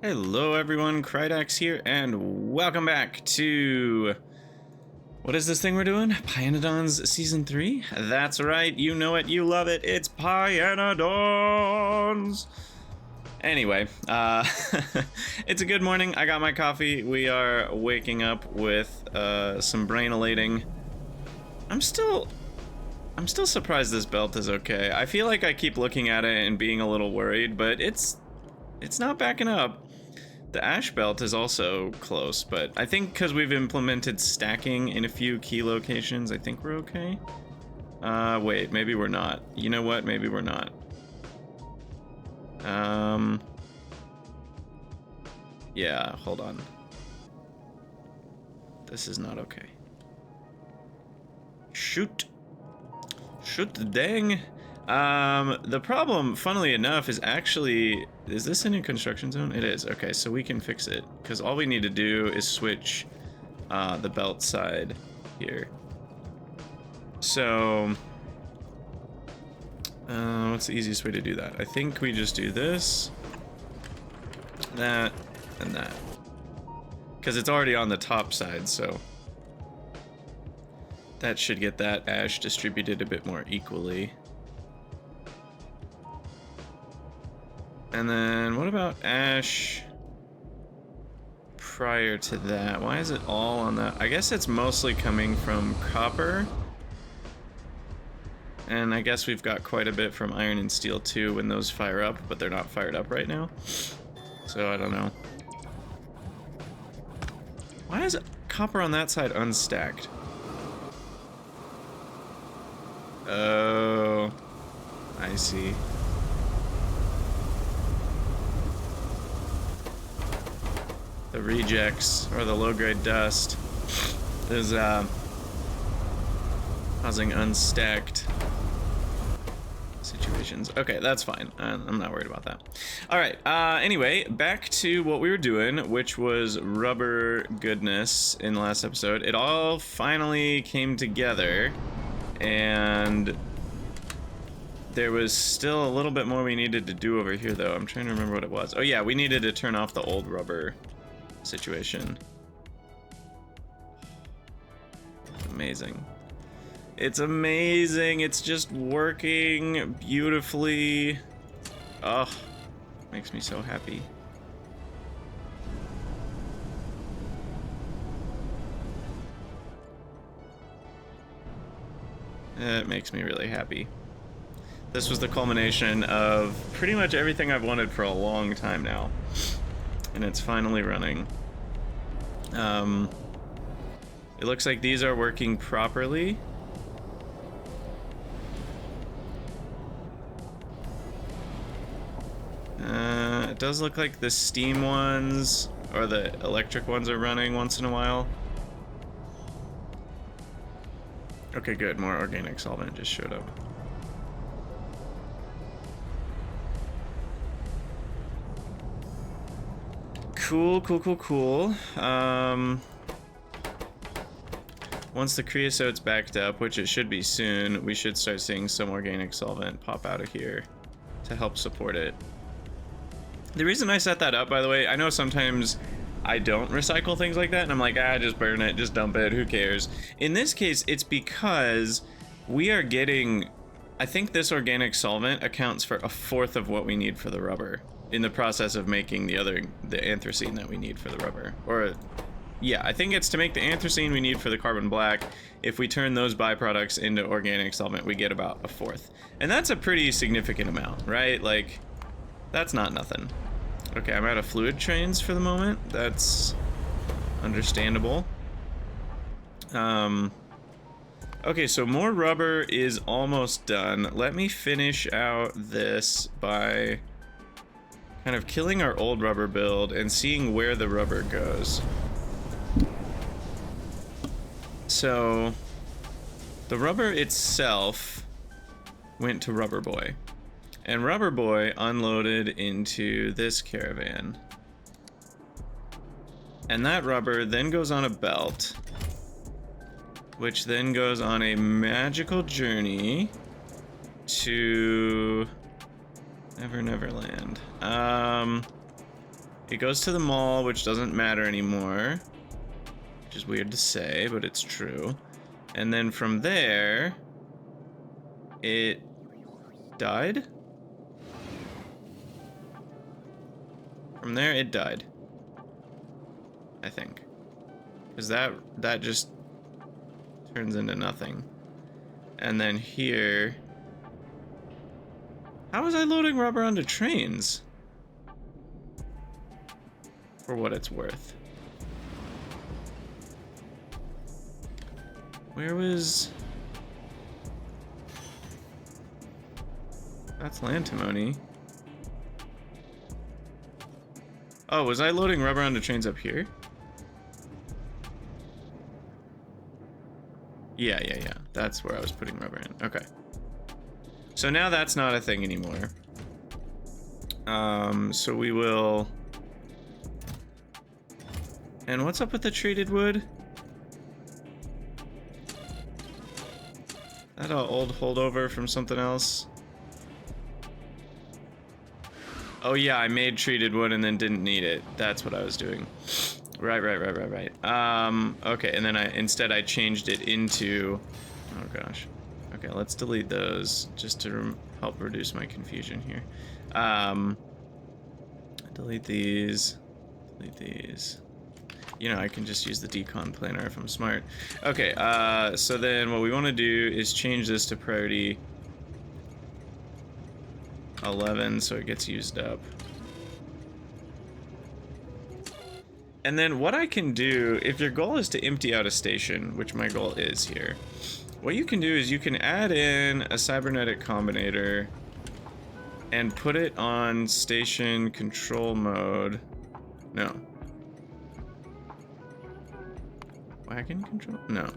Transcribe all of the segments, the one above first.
Hello everyone, Krydax here, and welcome back to... What is this thing we're doing? pYanodon's Season 3? That's right, you know it, you love it, it's pyanodons! Anyway, it's a good morning, I got my coffee, we are waking up with some brain-elating. I'm still surprised this belt is okay. I feel like I keep looking at it and being a little worried, but it's not backing up. The ash belt is also close, but I think because we've implemented stacking in a few key locations, I think we're okay. Wait, maybe we're not. You know what? Maybe we're not. Yeah, hold on. This is not okay. Shoot. Shoot the dang. The problem, funnily enough, is actually... Is this in a construction zone? It is. Okay, so we can fix it. Because all we need to do is switch the belt side here. So... what's the easiest way to do that? I think we just do this, that, and that. Because it's already on the top side, so... That should get that ash distributed a bit more equally. And then what about ash prior to that? Why is it all on that? I guess it's mostly coming from copper. And I guess we've got quite a bit from iron and steel too when those fire up, but they're not fired up right now. So I don't know. Why is copper on that side unstacked? Oh, I see. The rejects, or the low-grade dust, is causing unstacked situations. Okay, that's fine. I'm not worried about that. All right, anyway, back to what we were doing, which was rubber goodness in the last episode. It all finally came together, and there was still a little bit more we needed to do over here, though. I'm trying to remember what it was. Oh yeah, we needed to turn off the old rubber situation. Amazing. It's amazing. It's just working beautifully. Oh, makes me so happy. It makes me really happy. This was the culmination of pretty much everything I've wanted for a long time now. And it's finally running. It looks like these are working properly. It does look like the steam ones or the electric ones are running once in a while. Okay, good. More organic solvent just showed up. Cool, cool, cool, cool. Once the creosote's backed up, which it should be soon, we should start seeing some organic solvent pop out of here to help support it. The reason I set that up, by the way, I know sometimes I don't recycle things like that, and I'm like, just burn it, just dump it, who cares? In this case, it's because we are getting... I think this organic solvent accounts for 1/4 of what we need for the rubber in the process of making the anthracene that we need for the rubber. Or, yeah, I think it's to make the anthracene we need for the carbon black. If we turn those byproducts into organic solvent, we get about 1/4. And that's a pretty significant amount, right? Like, that's not nothing. Okay, I'm out of fluid trains for the moment. That's understandable. Okay, so more rubber is almost done. Let me finish out this by kind of killing our old rubber build and seeing where the rubber goes. So the rubber itself went to Rubber Boy, and Rubber Boy unloaded into this caravan, and that rubber then goes on a belt, which then goes on a magical journey to Never Never Land. It goes to the mall, which doesn't matter anymore. Which is weird to say, but it's true. And then from there, it died? From there, it died. I think. Because that just turns into nothing. And then here... How was I loading rubber onto trains? For what it's worth. Where was... That's Lantimony. Oh, was I loading rubber onto trains up here? Yeah. That's where I was putting rubber in. Okay. So now that's not a thing anymore. So we will... And what's up with the treated wood? That an old holdover from something else? Oh yeah, I made treated wood and then didn't need it. That's what I was doing. Right. Okay, and then instead I changed it into... Oh gosh. Okay, let's delete those just to help reduce my confusion here. Delete these. Delete these. You know, I can just use the decon planner if I'm smart. Okay, so then what we want to do is change this to priority 11 so it gets used up. And then what I can do, if your goal is to empty out a station, which my goal is here, what you can do is you can add in a cybernetic combinator and put it on station control mode. No. Wagon control? No.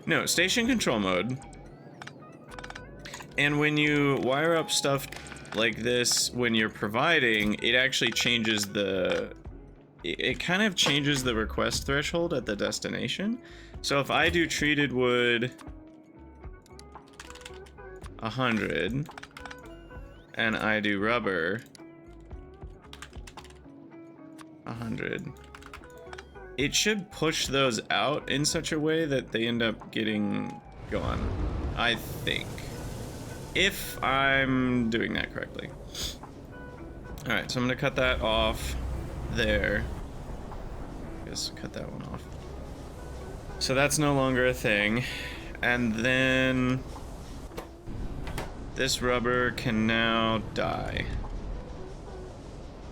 No, station control mode. And when you wire up stuff like this, when you're providing, it actually changes the... It kind of changes the request threshold at the destination. So if I do treated wood 100 and I do rubber 100, it should push those out in such a way that they end up getting gone, I think. If I'm doing that correctly. Alright, so I'm gonna cut that off there. I guess cut that one off. So that's no longer a thing. And then this rubber can now die.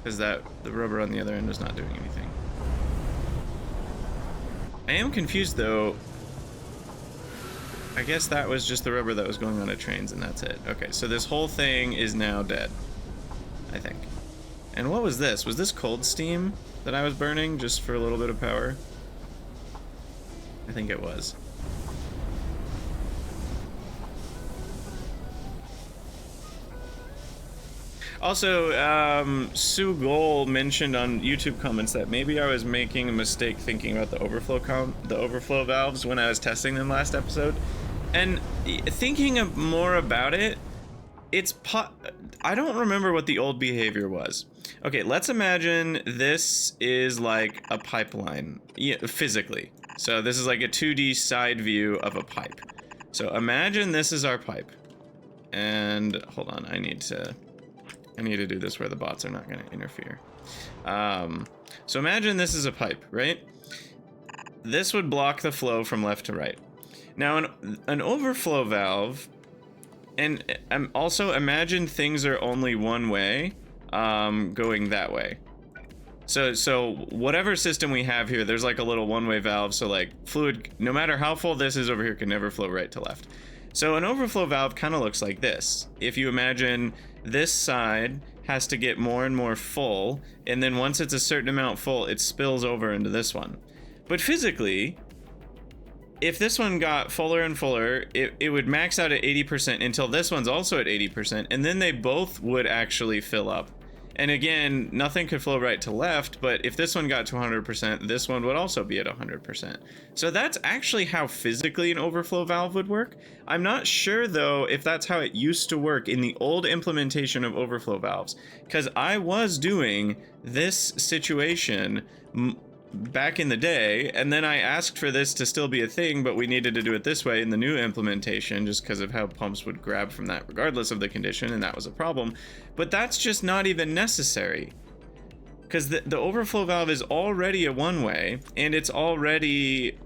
Because the rubber on the other end is not doing anything. I am confused though. I guess that was just the rubber that was going on at trains and that's it. Okay, so this whole thing is now dead, I think. And what was this? Was this cold steam that I was burning just for a little bit of power? I think it was. Also, Sue Goal mentioned on YouTube comments that maybe I was making a mistake thinking about the overflow valves when I was testing them last episode. And thinking more about it, I don't remember what the old behavior was. Okay, let's imagine this is like a pipeline, physically. So this is like a 2D side view of a pipe. So imagine this is our pipe. And hold on, I need to do this where the bots are not going to interfere. So imagine this is a pipe, right? This would block the flow from left to right. Now an overflow valve, and also imagine things are only one way, going that way. So whatever system we have here, there's like a little one-way valve, so like fluid, no matter how full this is over here, can never flow right to left. So an overflow valve kind of looks like this. If you imagine this side has to get more and more full, and then once it's a certain amount full, it spills over into this one. But physically, if this one got fuller and fuller, it would max out at 80% until this one's also at 80%, and then they both would actually fill up. And again, nothing could flow right to left, but if this one got to 100%, this one would also be at 100%. So that's actually how physically an overflow valve would work. I'm not sure though if that's how it used to work in the old implementation of overflow valves, because I was doing this situation back in the day, and then I asked for this to still be a thing, but we needed to do it this way in the new implementation just because of how pumps would grab from that regardless of the condition, and that was a problem. But that's just not even necessary, because the overflow valve is already a one-way, and it's already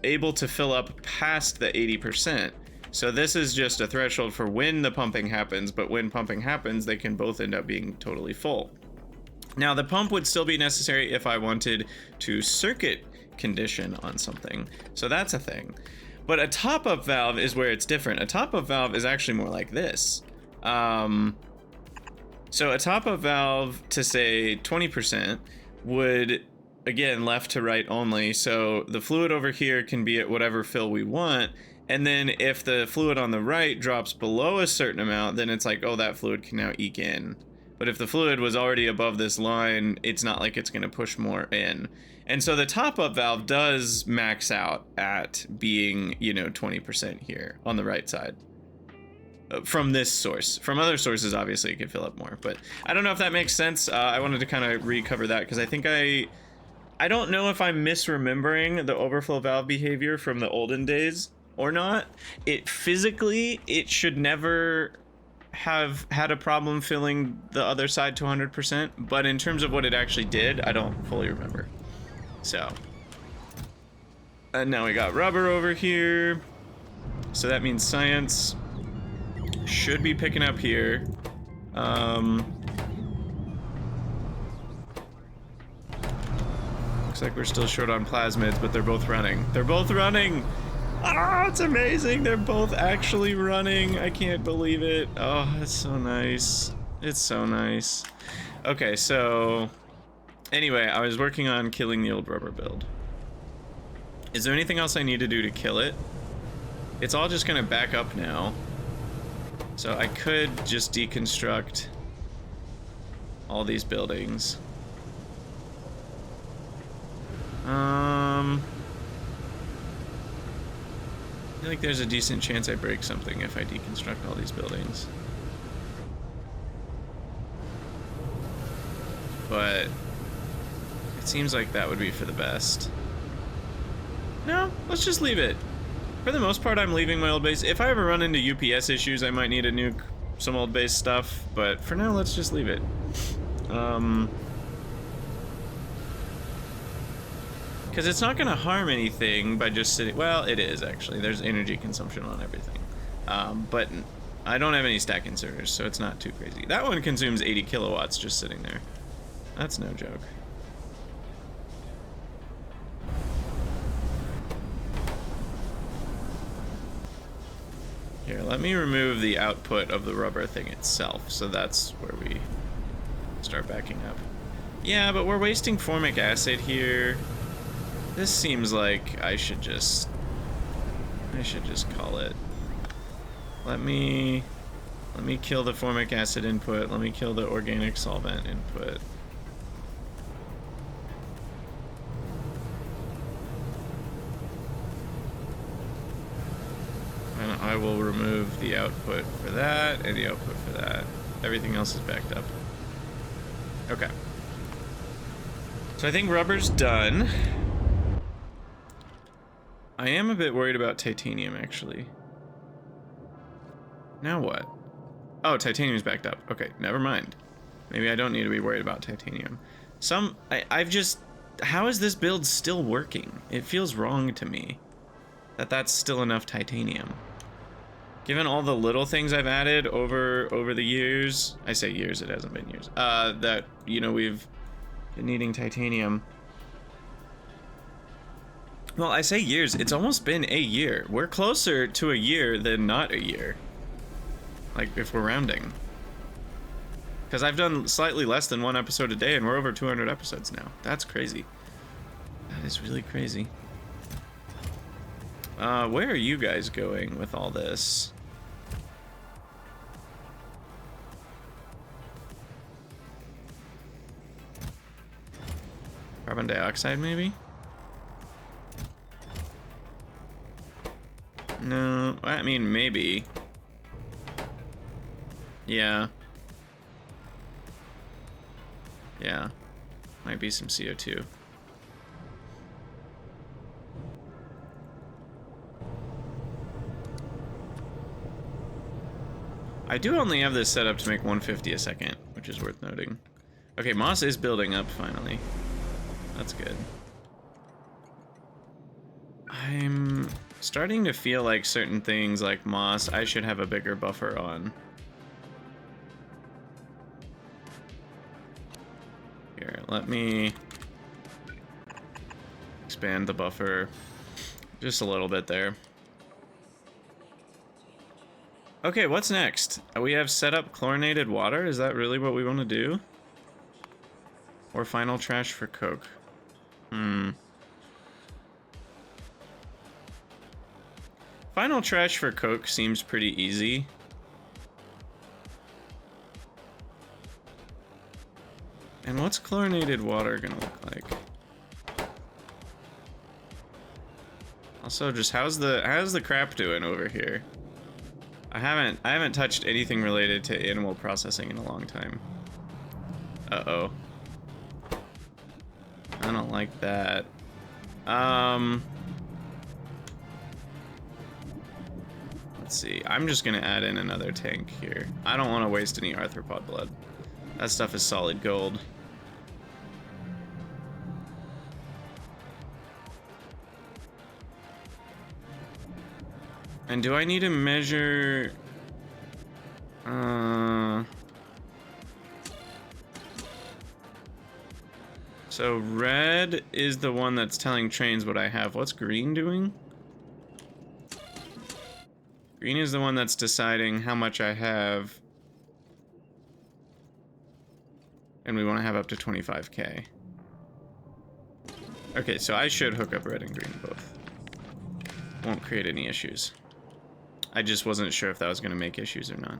able to fill up past the 80%. So this is just a threshold for when the pumping happens, but when pumping happens, they can both end up being totally full. Now, the pump would still be necessary if I wanted to circuit condition on something, so that's a thing. But a top-up valve is where it's different. A top-up valve is actually more like this. So a top-up valve to, say, 20% would, again, left to right only, so the fluid over here can be at whatever fill we want, and then if the fluid on the right drops below a certain amount, then it's like, oh, that fluid can now eke in. But if the fluid was already above this line, it's not like it's going to push more in. And so the top-up valve does max out at being, you know, 20% here on the right side. From this source. From other sources, obviously, it could fill up more. But I don't know if that makes sense. I wanted to kind of recover that because I think I don't know if I'm misremembering the overflow valve behavior from the olden days or not. It physically, it should never have had a problem filling the other side to 100%, but in terms of what it actually did, I don't fully remember. So, and now we got rubber over here, so that means science should be picking up here. Looks like we're still short on plasmids, but they're both running. They're both running! Ah, it's amazing. They're both actually running. I can't believe it. Oh, it's so nice. It's so nice. Okay, so anyway, I was working on killing the old rubber build. Is there anything else I need to do to kill it? It's all just gonna back up now. So I could just deconstruct all these buildings. I feel like there's a decent chance I break something if I deconstruct all these buildings. But it seems like that would be for the best. No, let's just leave it. For the most part, I'm leaving my old base. If I ever run into UPS issues, I might need to nuke some old base stuff, but for now, let's just leave it. Because it's not going to harm anything by just sitting... Well, it is, actually. There's energy consumption on everything. But I don't have any stack inserters, so it's not too crazy. That one consumes 80 kilowatts just sitting there. That's no joke. Here, let me remove the output of the rubber thing itself, so that's where we start backing up. Yeah, but we're wasting formic acid here. This seems like I should just call it. Let me kill the formic acid input. Let me kill the organic solvent input. And I will remove the output for that and the output for that. Everything else is backed up. Okay. So I think rubber's done. I am a bit worried about titanium, actually. Now what? Oh, titanium's backed up. Okay, never mind. Maybe I don't need to be worried about titanium. I've just... How is this build still working? It feels wrong to me that that's still enough titanium. Given all the little things I've added over the years... I say years, it hasn't been years. That, you know, we've been needing titanium. Well, I say years, it's almost been a year. We're closer to a year than not a year. Like, if we're rounding. Because I've done slightly less than one episode a day, and we're over 200 episodes now. That's crazy. That is really crazy. Where are you guys going with all this? Carbon dioxide, maybe? No, I mean, maybe. Yeah. Yeah. Might be some CO2. I do only have this set up to make 150 a second, which is worth noting. Okay, moss is building up finally. That's good. I'm starting to feel like certain things like moss, I should have a bigger buffer on. Here, let me expand the buffer just a little bit there. Okay, what's next? We have set up chlorinated water. Is that really what we want to do? Or final trash for coke? Final trash for coke seems pretty easy. And what's chlorinated water gonna look like? Also, just how's the crap doing over here? I haven't touched anything related to animal processing in a long time. Uh-oh. I don't like that. Let's see. I'm just gonna add in another tank here. I don't want to waste any arthropod blood. That stuff is solid gold. And do I need to measure... So red is the one that's telling trains what I have. What's green doing? Green is the one that's deciding how much I have. And we want to have up to 25k. Okay, so I should hook up red and green both. Won't create any issues. I just wasn't sure if that was going to make issues or not.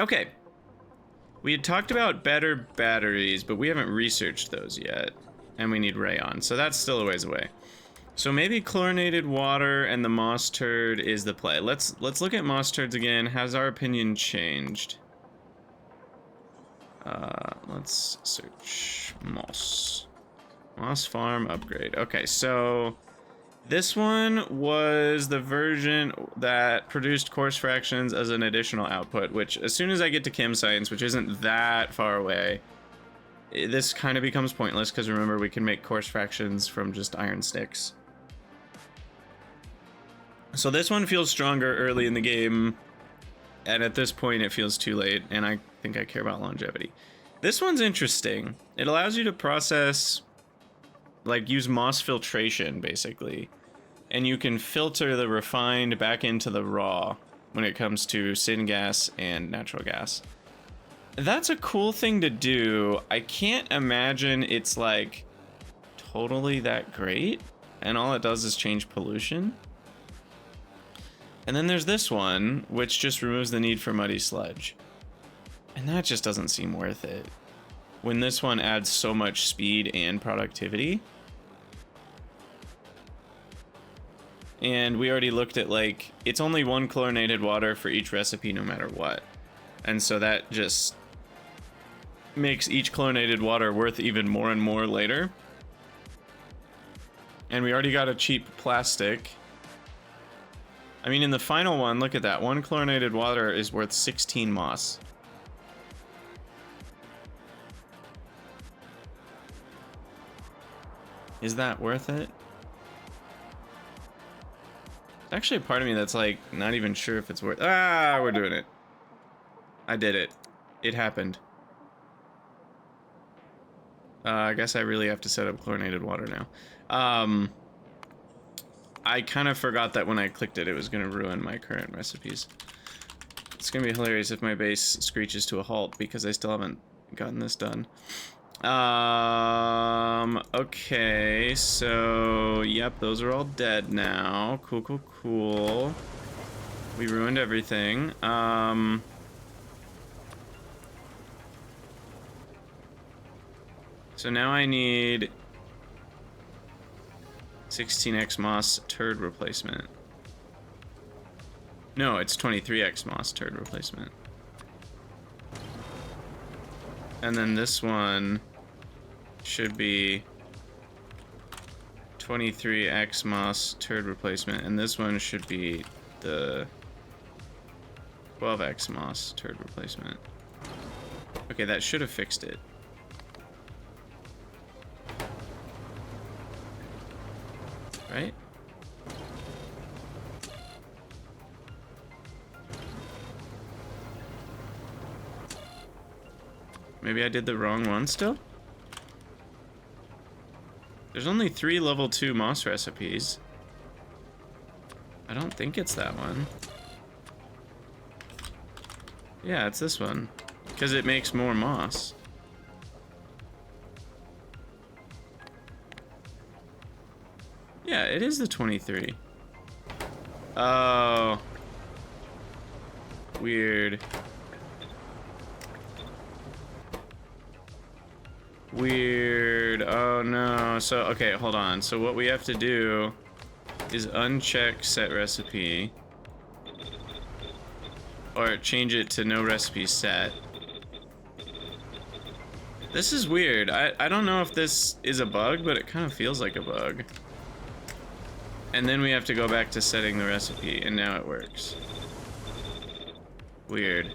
Okay. We had talked about better batteries, but we haven't researched those yet. And we need rayon, so that's still a ways away. So maybe chlorinated water and the moss turd is the play. Let's look at moss turds again. Has our opinion changed? Let's search moss. Moss farm upgrade. Okay, so this one was the version that produced coarse fractions as an additional output, which as soon as I get to chem science, which isn't that far away, this kind of becomes pointless because remember we can make coarse fractions from just iron sticks. So this one feels stronger early in the game, and at this point it feels too late, and I think I care about longevity. This one's interesting. It allows you to process, like use moss filtration basically, and you can filter the refined back into the raw when it comes to syngas and natural gas. That's a cool thing to do. I can't imagine it's like totally that great, and all it does is change pollution. And then there's this one, which just removes the need for muddy sludge. And that just doesn't seem worth it, when this one adds so much speed and productivity. And we already looked at, like, it's only one chlorinated water for each recipe no matter what. And so that just makes each chlorinated water worth even more and more later. And we already got a cheap plastic. I mean, in the final one, look at that. One chlorinated water is worth 16 moss. Is that worth it? There's actually a part of me that's like not even sure if it's worth. Ah, we're doing it. I did it. It happened. I guess I really have to set up chlorinated water now. I kind of forgot that when I clicked it, it was going to ruin my current recipes. It's going to be hilarious if my base screeches to a halt because I still haven't gotten this done. Okay, so, yep, those are all dead now. Cool, cool, cool. We ruined everything. So now I need 16x moss turd replacement. No, it's 23x moss turd replacement. And then this one should be 23x moss turd replacement, and this one should be the 12x moss turd replacement. Okay, that should have fixed it. Right? Maybe I did the wrong one still? There's only 3 level 2 moss recipes. I don't think it's that one. Yeah, it's this one. Because it makes more moss. Yeah, it is the 23. Oh. Weird. Weird. Oh no. So, okay, hold on. So what we have to do is uncheck set recipe. Or change it to no recipe set. This is weird. I don't know if this is a bug, but it kind of feels like a bug. And then we have to go back to setting the recipe, and now it works. Weird.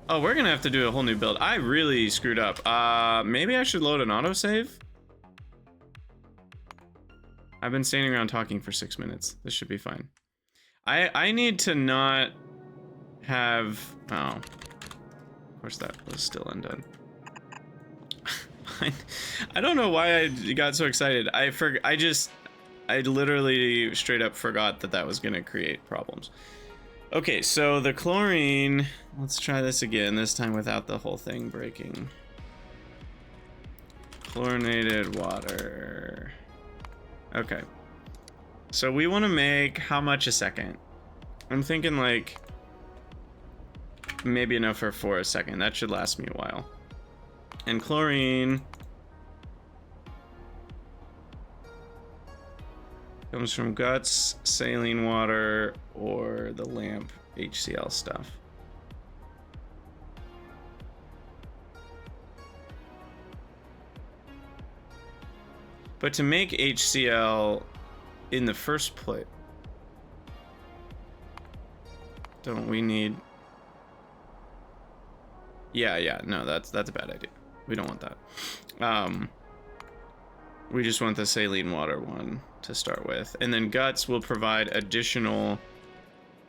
Oh, we're gonna have to do a whole new build. I really screwed up. Maybe I should load an autosave? I've been standing around talking for 6 minutes. This should be fine. I need to not have... Oh. Of course that was still undone. I don't know why I got so excited. I literally straight up forgot that that was gonna create problems. Okay, so the chlorine, let's try this again, this time without the whole thing breaking. Chlorinated water. Okay. So we want to make how much a second? I'm thinking like maybe enough for a second. That should last me a while. And chlorine comes from guts, saline water, or the lamp HCl stuff. But to make HCl in the first place, don't we need... Yeah, no, that's a bad idea. We don't want that. We just want the saline water one to start with. And then guts will provide additional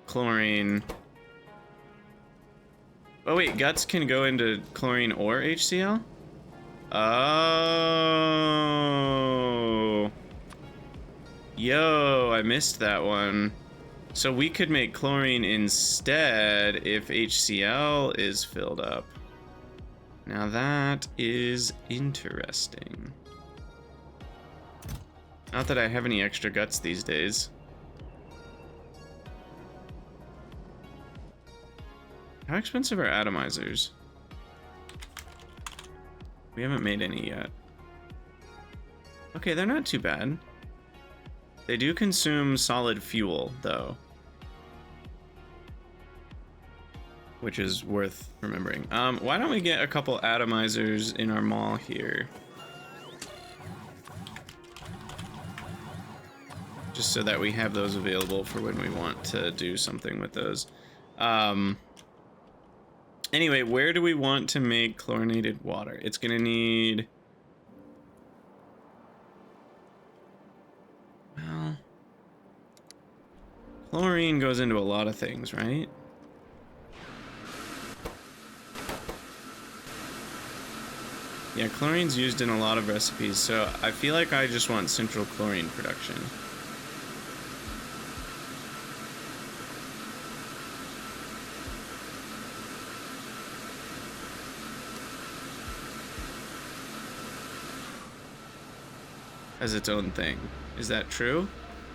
chlorine. Oh wait, guts can go into chlorine or HCl? Oh. Yo, I missed that one. So we could make chlorine instead if HCl is filled up. Now that is interesting. Not that I have any extra guts these days. How expensive are atomizers? We haven't made any yet. Okay, they're not too bad. They do consume solid fuel, though. Which is worth remembering. Why don't we get a couple atomizers in our mall here? Just so that we have those available for when we want to do something with those. Anyway, where do we want to make chlorinated water? It's gonna need... Well... Chlorine goes into a lot of things, right? Yeah, chlorine's used in a lot of recipes, so I feel like I just want central chlorine production. As its own thing. Is that true?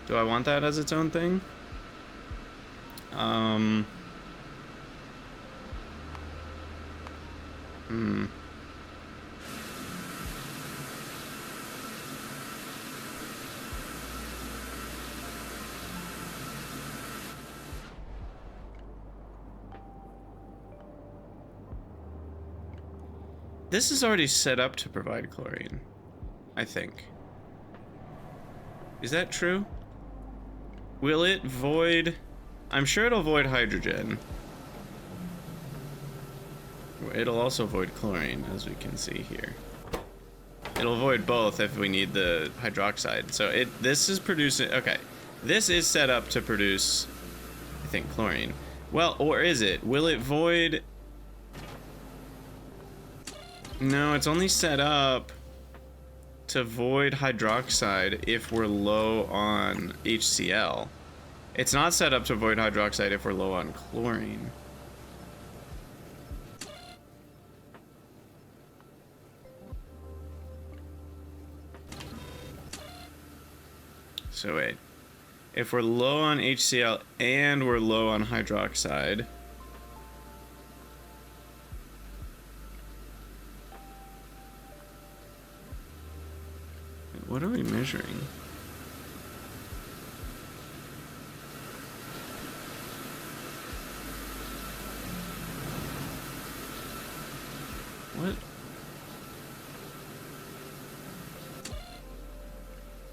Do I want that as its own thing? Hmm. This is already set up to provide chlorine, I think. Is that true? Will it void? I'm sure it'll void hydrogen. It'll also void chlorine, as we can see here. It'll void both if we need the hydroxide. So this is producing, okay. This is set up to produce, I think, chlorine. Well, or is it? Will it void? No, it's only set up to void hydroxide if we're low on HCl. It's not set up to void hydroxide if we're low on chlorine. So wait, if we're low on HCl and we're low on hydroxide, what are we measuring?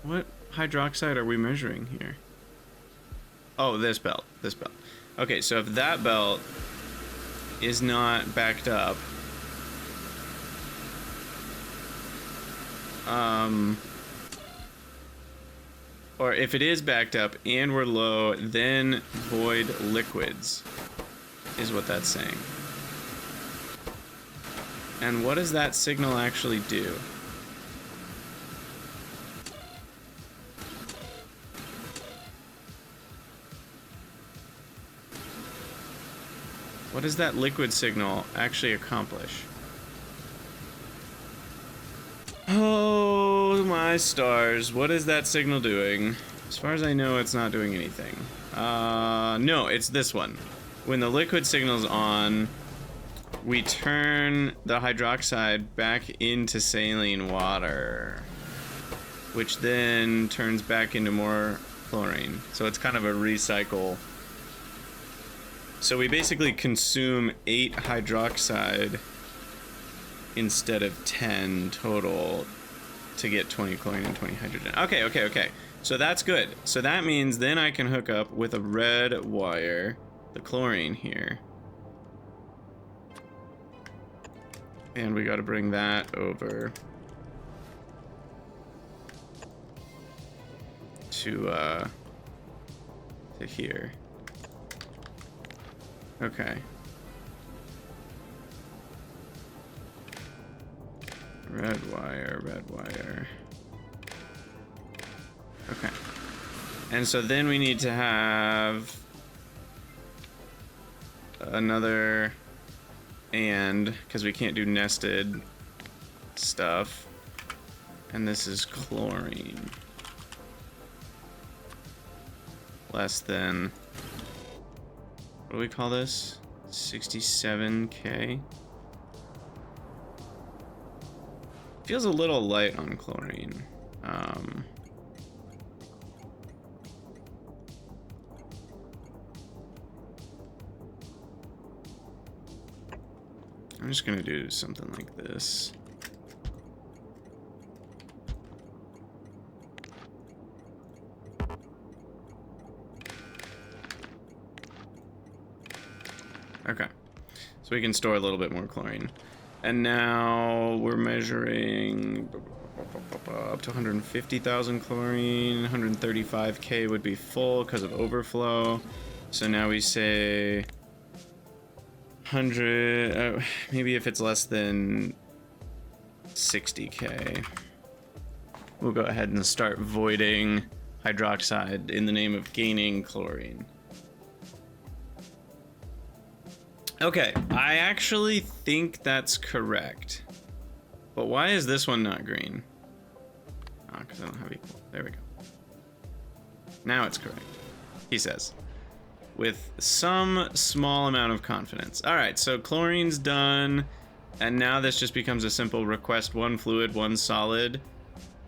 What hydroxide are we measuring here? Oh, this belt. Okay, so if that belt is not backed up, or if it is backed up and we're low, then void liquids is what that's saying. And what does that signal actually do? What does that liquid signal actually accomplish? Oh my stars, what is that signal doing? As far as I know, it's not doing anything. No, it's this one. When the liquid signal's on, we turn the hydroxide back into saline water, which then turns back into more chlorine. So it's kind of a recycle. So we basically consume 8 hydroxide instead of 10 total to get 20 chlorine and 20 hydrogen. Okay. So that's good. So that means then I can hook up with a red wire the chlorine here. And we got to bring that over to here. Okay. Red wire. Okay. And so then we need to have another and, because we can't do nested stuff. And this is chlorine. Less than, what do we call this? 67K. Feels a little light on chlorine. I'm just gonna do something like this. Okay, so we can store a little bit more chlorine. And now we're measuring up to 150,000 chlorine. 135K would be full because of overflow. So now we say 100, maybe if it's less than 60K, we'll go ahead and start voiding hydroxide in the name of gaining chlorine. Okay, I actually think that's correct. But why is this one not green? Oh, because I don't have equal. There we go. Now it's correct, he says, with some small amount of confidence. All right, so chlorine's done. And now this just becomes a simple request one fluid, one solid,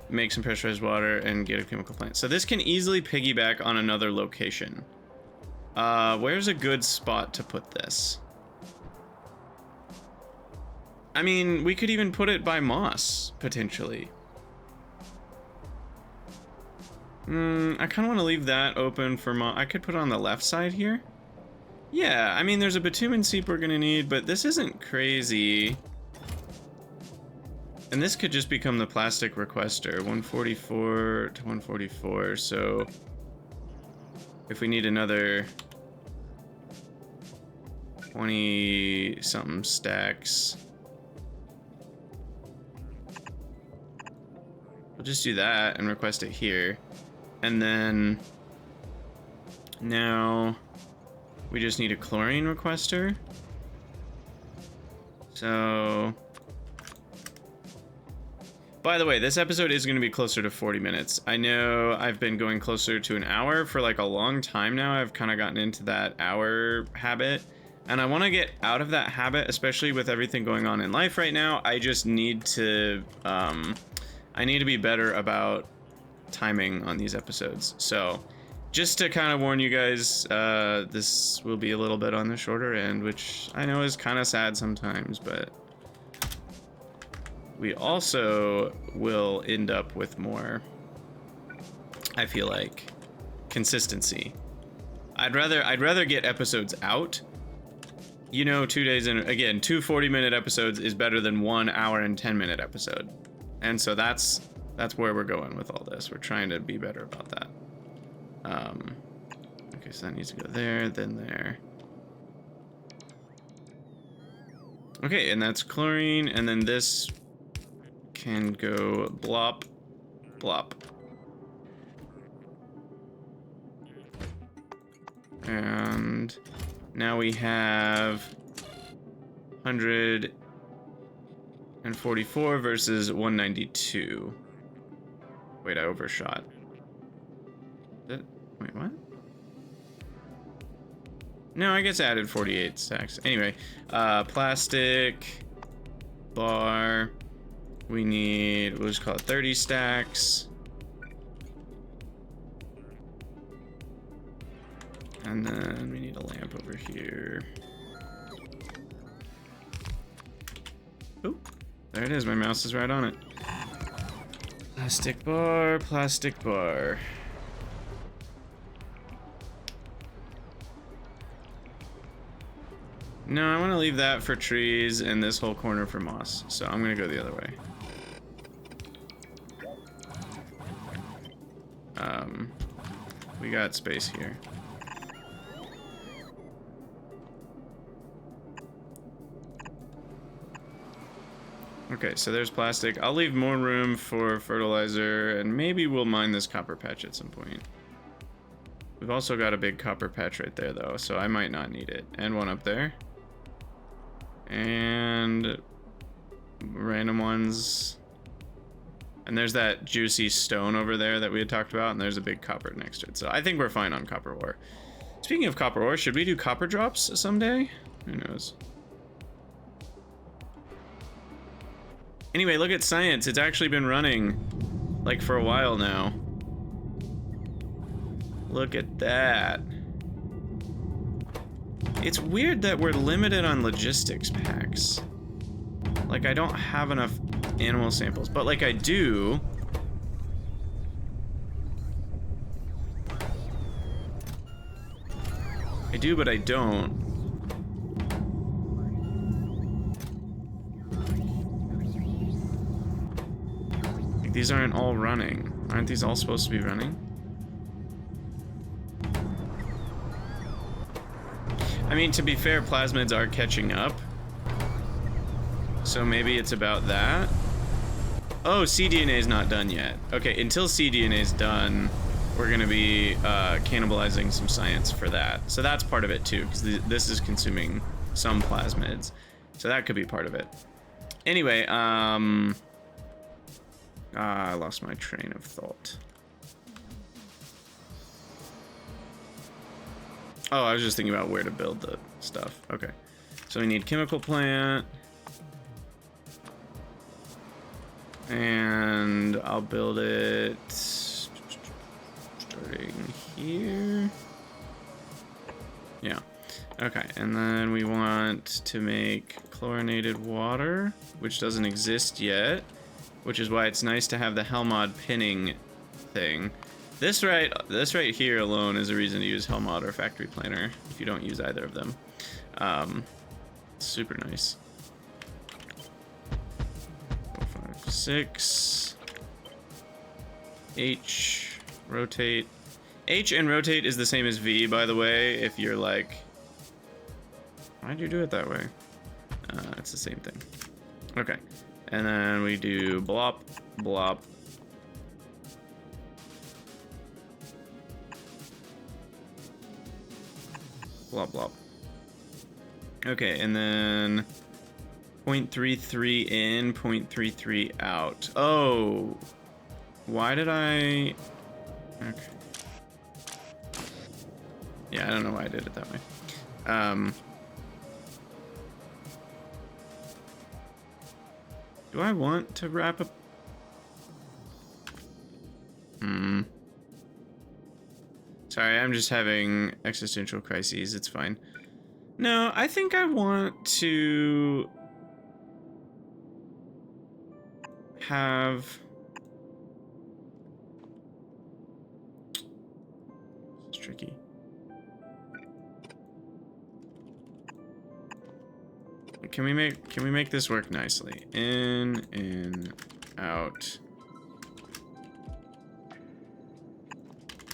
make some pressurized water, and get a chemical plant. So this can easily piggyback on another location. Where's a good spot to put this? I mean, we could even put it by moss, potentially. I kind of want to leave that open for moss. I could put it on the left side here. Yeah, I mean, there's a bitumen seep we're gonna need, but this isn't crazy. And this could just become the plastic requester, 144 to 144. So if we need another 20 something stacks, we'll just do that and request it here. And then now we just need a chlorine requester. So, by the way, this episode is going to be closer to 40 minutes. I know I've been going closer to an hour for like a long time now. I've kind of gotten into that hour habit, and I want to get out of that habit, especially with everything going on in life right now. I just need to, I need to be better about timing on these episodes. So, just to kind of warn you guys, this will be a little bit on the shorter end, which I know is kind of sad sometimes, but we also will end up with more, I feel like, consistency. I'd rather get episodes out. You know, 2 days in, again, 2 40-minute episodes is better than 1 hour and 10-minute episode. And so that's where we're going with all this. We're trying to be better about that. Okay, so that needs to go there, then there. Okay, and that's chlorine, and then this can go blop, blop. And now we have 144 versus 192. Wait, I overshot. Wait, what? No, I guess I added 48 stacks. Anyway, plastic bar. We need, we'll just call it 30 stacks. And then we need a lamp over here. Oh, there it is. My mouse is right on it. Plastic bar, plastic bar. No, I want to leave that for trees and this whole corner for moss. So I'm going to go the other way. We got space here. Okay, so there's plastic. I'll leave more room for fertilizer, and maybe we'll mine this copper patch at some point. We've also got a big copper patch right there, though, so I might not need it. And one up there. And random ones. And there's that juicy stone over there that we had talked about, and there's a big copper next to it. So I think we're fine on copper ore. Speaking of copper ore, should we do copper drops someday? Who knows? Anyway, look at science. It's actually been running like for a while now. Look at that. It's weird that we're limited on logistics packs. Like, I don't have enough animal samples, but like I do. I do, but I don't. Like, these aren't all running. Aren't these all supposed to be running? I mean, to be fair, plasmids are catching up. So maybe it's about that. Oh, cDNA is not done yet. Okay, until cDNA is done, we're going to be cannibalizing some science for that. So that's part of it too, because this is consuming some plasmids. So that could be part of it. Anyway, I lost my train of thought. Oh, I was just thinking about where to build the stuff. Okay. So we need chemical plant. And I'll build it starting here. Yeah. Okay, and then we want to make chlorinated water, which doesn't exist yet, which is why it's nice to have the Helmod pinning thing. This right here alone is a reason to use Helmod or Factory Planner if you don't use either of them. Super nice. 4, 5, 6. H, rotate. H and rotate is the same as V, by the way, if you're like, why'd you do it that way? It's the same thing. Okay, and then we do blop, blop. Blop, blop. Okay, and then 0.33 in, 0.33 out. Oh, why did I? Okay. Yeah, I don't know why I did it that way. Do I want to wrap up? Sorry, I'm just having existential crises. It's fine. No, I think I want to have... It's tricky. Can we make this work nicely? In, out.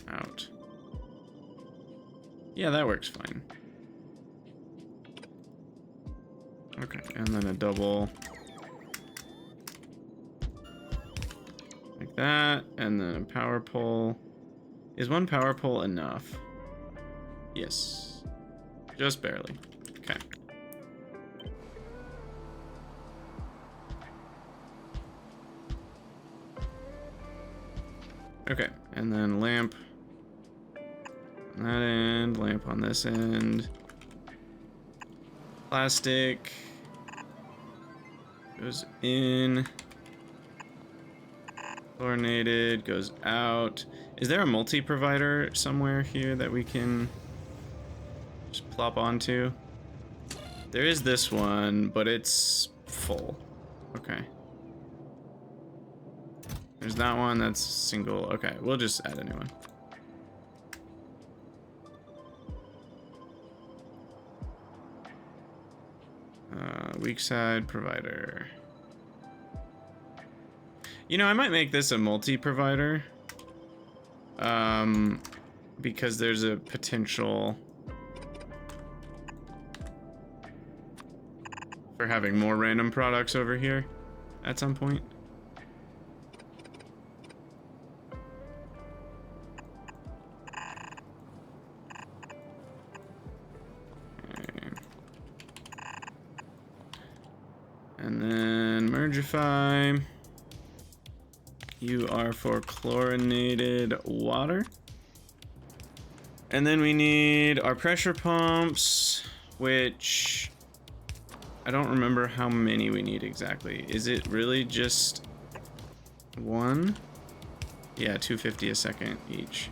Out. Yeah, that works fine. Okay, and then a double. Like that, and then a power pole. Is one power pole enough? Yes. Just barely. Okay. Okay, and then lamp on that end, lamp on this end. Plastic goes in. Chlorinated goes out. Is there a multi-provider somewhere here that we can just plop onto? There is this one, but it's full. Okay. There's that one that's single. Okay, we'll just add a new one. Weak side provider. You know, I might make this a multi-provider. Because there's a potential for having more random products over here at some point. And then mergify. You are for chlorinated water. And then we need our pressure pumps, which I don't remember how many we need exactly. Is it really just one? Yeah, 250 a second each.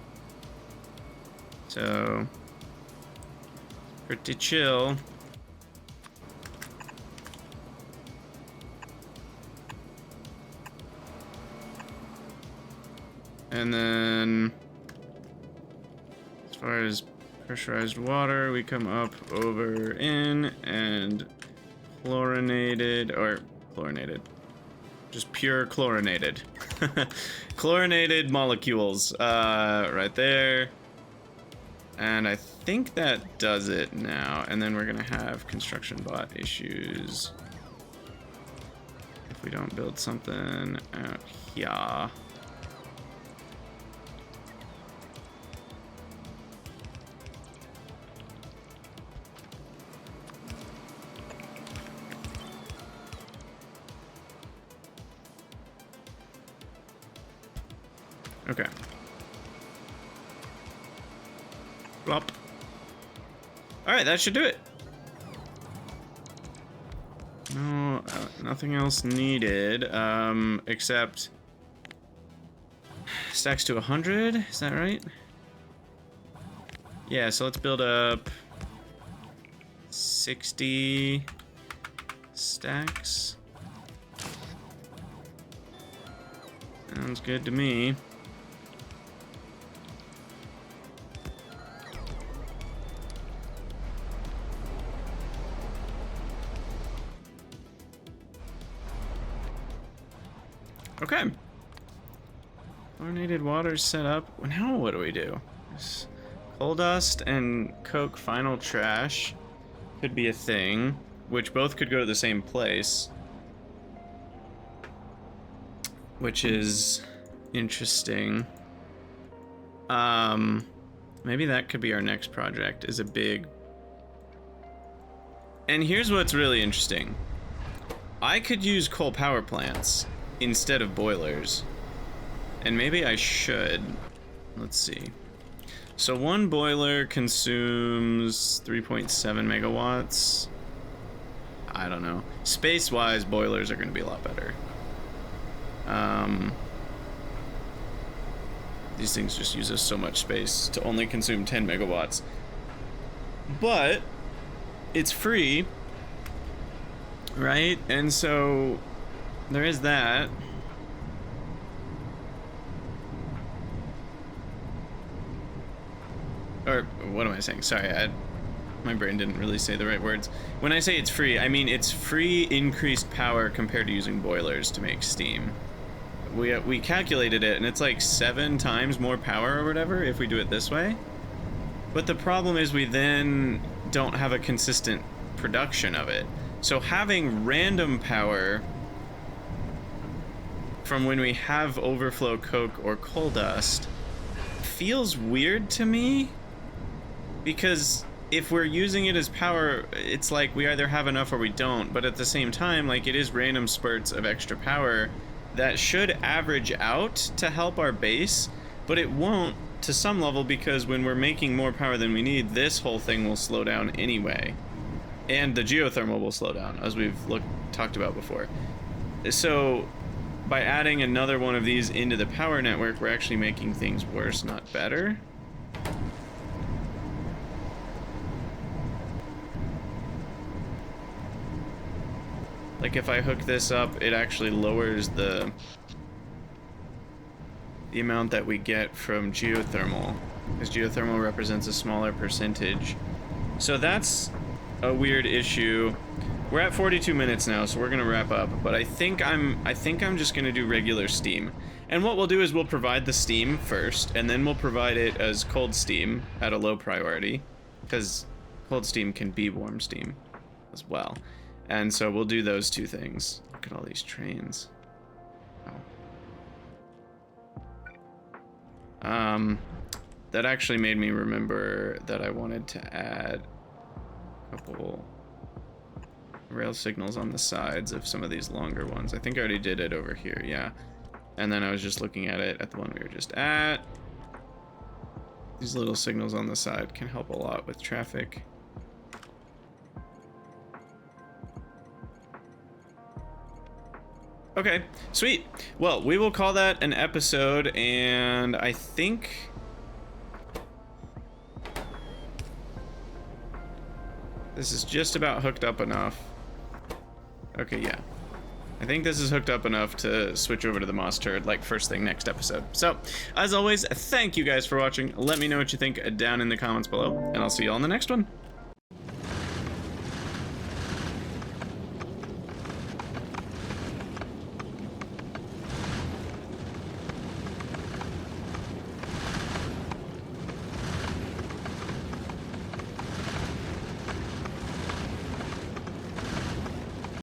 So pretty chill. And then, as far as pressurized water, we come up over in and chlorinated, just pure chlorinated. Chlorinated molecules, right there. And I think that does it now. And then we're gonna have construction bot issues if we don't build something out here. Okay. Plop. Alright, that should do it. No, nothing else needed, except stacks to 100, is that right? Yeah, so let's build up 60 stacks. Sounds good to me. Okay. Chlorinated water set up. Now what do we do? Coal dust and coke final trash could be a thing, which both could go to the same place, which is interesting. Maybe that could be our next project, is a big... And here's what's really interesting. I could use coal power plants instead of boilers. And maybe I should. Let's see. So one boiler consumes 3.7 megawatts. I don't know. Space-wise, boilers are going to be a lot better. These things just use us so much space to only consume 10 megawatts. But it's free, right? And so there is that. Or what am I saying? Sorry, my brain didn't really say the right words. When I say it's free, I mean it's free increased power compared to using boilers to make steam. We calculated it, and it's like 7 times more power or whatever if we do it this way. But the problem is we then don't have a consistent production of it. So having random power from when we have overflow coke or coal dust feels weird to me, because if we're using it as power, it's like we either have enough or we don't, but at the same time, like, it is random spurts of extra power that should average out to help our base, but it won't to some level, because when we're making more power than we need, this whole thing will slow down anyway. And the geothermal will slow down, as we've talked about before. So by adding another one of these into the power network, we're actually making things worse, not better. Like, if I hook this up, it actually lowers the amount that we get from geothermal, because geothermal represents a smaller percentage. So that's a weird issue. We're at 42 minutes now, so we're gonna wrap up, but I think I'm just gonna do regular steam. And what we'll do is we'll provide the steam first, and then we'll provide it as cold steam at a low priority, because cold steam can be warm steam as well. And so we'll do those two things. Look at all these trains. Wow. That actually made me remember that I wanted to add a couple rail signals on the sides of some of these longer ones. I think I already did it over here, yeah. And then I was just looking at it at the one we were just at. These little signals on the side can help a lot with traffic. Okay, sweet. Well, we will call that an episode, and I think this is just about hooked up enough. Okay, yeah. I think this is hooked up enough to switch over to the Moss Turd, like, first thing next episode. So, as always, thank you guys for watching. Let me know what you think down in the comments below, and I'll see you all in the next one.